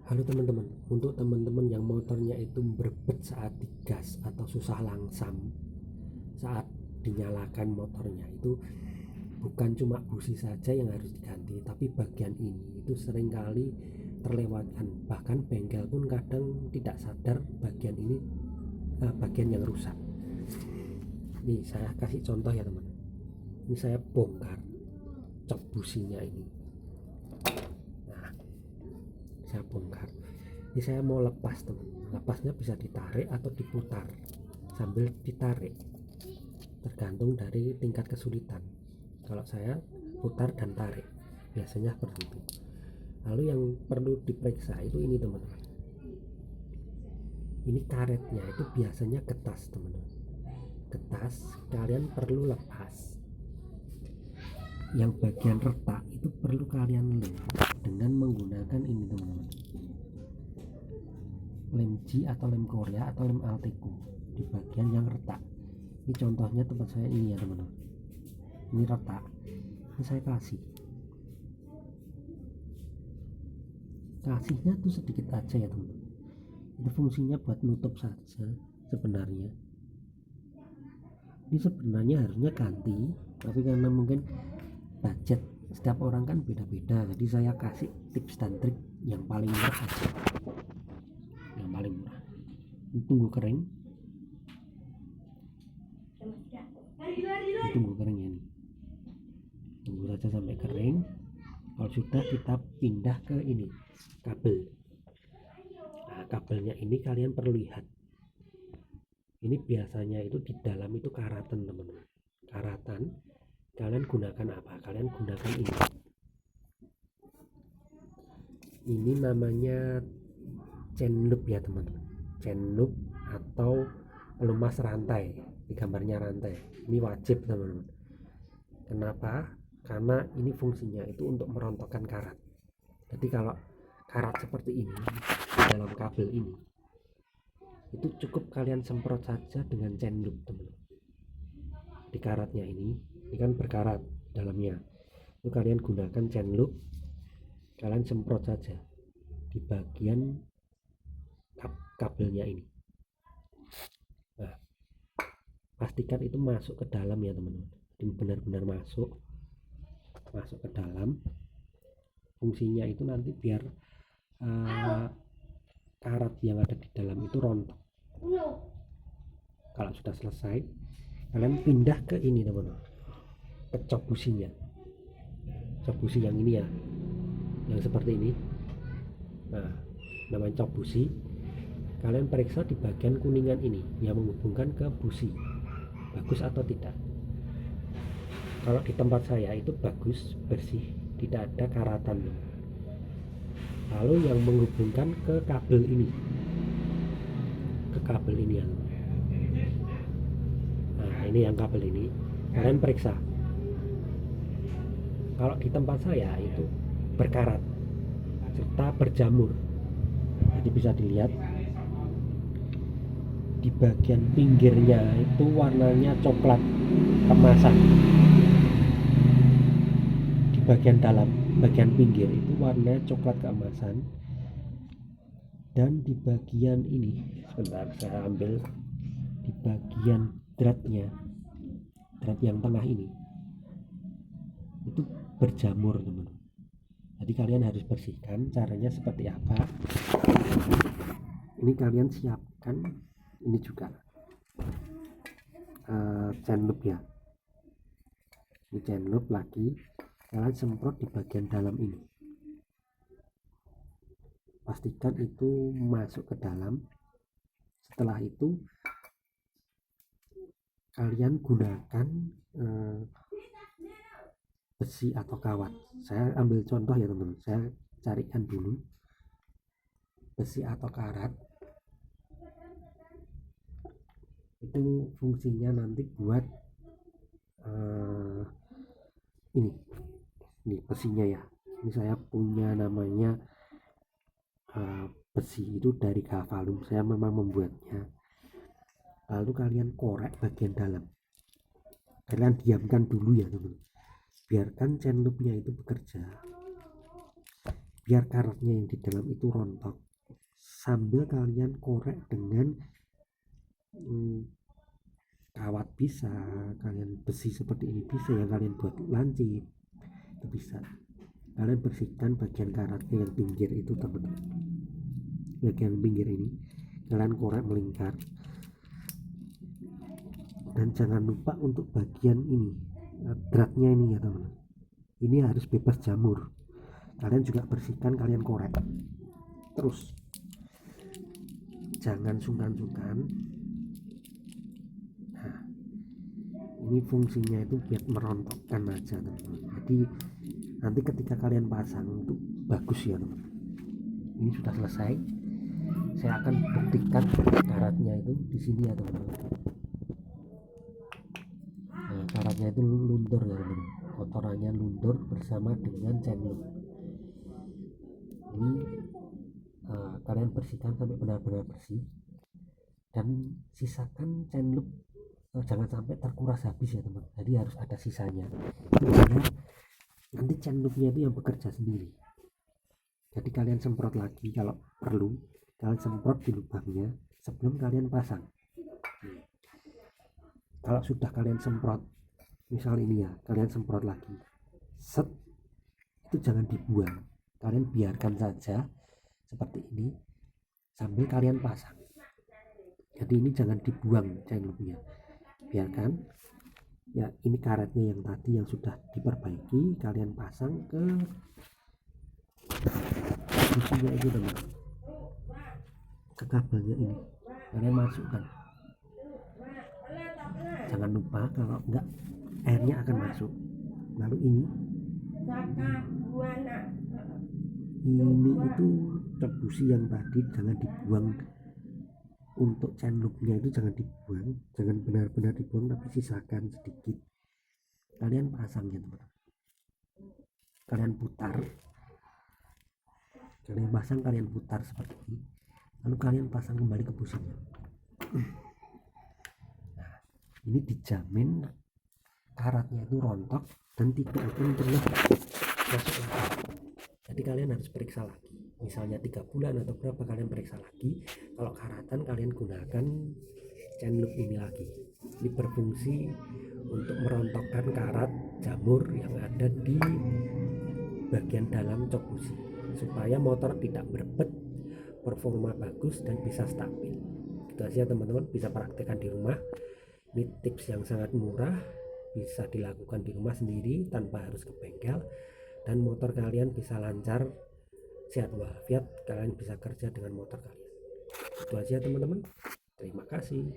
Halo teman-teman, untuk teman-teman yang motornya itu berbet saat digas atau susah langsam saat dinyalakan motornya, itu bukan cuma busi saja yang harus diganti, tapi bagian ini itu seringkali terlewatkan. Bahkan bengkel pun kadang tidak sadar bagian ini bagian yang rusak. Nih saya kasih contoh ya teman. Ini saya bongkar cok businya ini. Nah, saya bongkar. Ini saya mau lepas teman. Lepasnya bisa ditarik atau diputar sambil ditarik, tergantung dari tingkat kesulitan. Kalau saya putar dan tarik, biasanya seperti itu. Lalu yang perlu diperiksa itu ini teman-teman. Ini karetnya itu biasanya getas teman-teman. Getas kalian perlu lepas. Yang bagian retak itu perlu kalian lem dengan menggunakan ini teman-teman, lem G atau lem Korea atau lem Alteco di bagian yang retak. Ini contohnya tempat saya ini ya teman-teman, ini retak, ini saya kasihnya tuh sedikit aja ya teman-teman. Itu fungsinya buat nutup saja sebenarnya. Ini sebenarnya harusnya ganti, tapi karena mungkin budget setiap orang kan beda-beda, jadi saya kasih tips dan trik yang paling murah aja, yang paling murah. Tunggu kering, tunggu kering ya, tunggu saja sampai kering. Kalau sudah, kita pindah ke ini kabel. Nah, kabelnya ini kalian perlu lihat, ini biasanya itu di dalam itu karatan teman-teman. Karatan kalian gunakan apa? Kalian gunakan ini namanya chain loop ya teman-teman, chain loop atau pelumas rantai. Di gambarnya rantai, ini wajib teman-teman. Kenapa? Karena ini fungsinya itu untuk merontokkan karat. Jadi kalau karat seperti ini di dalam kabel ini, itu cukup kalian semprot saja dengan chain loop teman-teman. Di karatnya ini kan berkarat dalamnya, itu kalian gunakan chain loop, kalian semprot saja di bagian kabelnya ini. Nah, pastikan itu masuk ke dalam ya teman-teman, benar-benar masuk ke dalam. Fungsinya itu nanti biar karat yang ada di dalam itu rontok. Kalau sudah selesai, kalian pindah ke ini teman-teman, ke cok businya, cok busi yang ini ya, yang seperti ini. Nah, namanya cok busi. Kalian periksa di bagian kuningan ini yang menghubungkan ke busi, bagus atau tidak. Kalau di tempat saya itu bagus, bersih, tidak ada karatan. Lalu yang menghubungkan ke kabel ini, ya. Nah, ini yang kabel ini kalian periksa. Kalau di tempat saya itu berkarat serta berjamur, jadi bisa dilihat di bagian pinggirnya itu warnanya coklat kemasan. Di bagian dalam, bagian pinggir itu warnanya coklat keemasan. Dan di bagian ini, sebentar saya ambil, di bagian dratnya, drat yang tengah ini itu berjamur teman. Jadi kalian harus bersihkan. Caranya seperti apa? Ini kalian siapkan ini juga chain loop ya. Ini chain loop lagi, kalian semprot di bagian dalam ini. Pastikan itu masuk ke dalam. Setelah itu kalian gunakan besi atau kawat. Saya ambil contoh ya teman-teman, saya carikan dulu besi atau karat. Itu fungsinya nanti buat ini besinya ya. Ini saya punya namanya besi itu dari Kavalum, saya memang membuatnya. Lalu kalian korek bagian dalam, kalian diamkan dulu ya teman, biarkan chain loopnya itu bekerja. biar karetnya yang di dalam itu rontok, sambil kalian korek dengan kawat bisa, kalian besi seperti ini bisa, yang kalian buat lancip itu bisa. Kalian bersihkan bagian karetnya yang pinggir itu teman-teman, bagian pinggir ini kalian korek melingkar. Dan jangan lupa untuk bagian ini, dratnya ini ya teman, ini harus bebas jamur. Kalian juga bersihkan, kalian korek terus, jangan sungkan-sungkan. Nah, ini fungsinya itu biar merontokkan aja teman-teman. Jadi nanti ketika kalian pasang itu bagus ya teman. Ini sudah selesai, saya akan buktikan karetnya itu di sini ya teman-teman. Nah, karetnya itu luntur ya teman, kotorannya luntur bersama dengan chain loop ini. Kalian bersihkan sampai benar-benar bersih, dan sisakan chain loop jangan sampai terkuras habis ya teman, jadi harus ada sisanya. Nanti chain loopnya itu yang bekerja sendiri, jadi kalian semprot lagi kalau perlu, kalian semprot di lubangnya sebelum kalian pasang. Kalau sudah kalian semprot, misal ini ya, kalian semprot lagi, set, itu jangan dibuang, kalian biarkan saja seperti ini sambil kalian pasang. Jadi ini jangan dibuang chain loopnya, biarkan ya. Ini karetnya yang tadi yang sudah diperbaiki, kalian pasang ke businya itu teman, ke kabelnya ini kalian masukkan. Jangan lupa, kalau enggak airnya akan masuk. Lalu ini itu busi yang tadi jangan dibuang, untuk chain loopnya itu jangan dibuang, jangan benar-benar dibuang, tapi sisakan sedikit. Kalian pasang ya teman, kalian putar, kalian pasang, kalian putar seperti ini, lalu kalian pasang kembali ke businya. Nah, ini dijamin karetnya itu rontok dan tidak akan pernah masuk lagi. Jadi kalian harus periksa lagi, misalnya 3 bulan atau berapa, kalian periksa lagi. Kalau karatan kalian gunakan chain loop ini lagi. Ini berfungsi untuk merontokkan karat jamur yang ada di bagian dalam cok busi, supaya motor tidak berbet, performa bagus, dan bisa stabil. Itu aja teman-teman, bisa praktekkan di rumah. Ini tips yang sangat murah, bisa dilakukan di rumah sendiri tanpa harus ke bengkel, dan motor kalian bisa lancar, sehat walafiat, kalian bisa kerja dengan motor kalian. Itu aja teman-teman, terima kasih.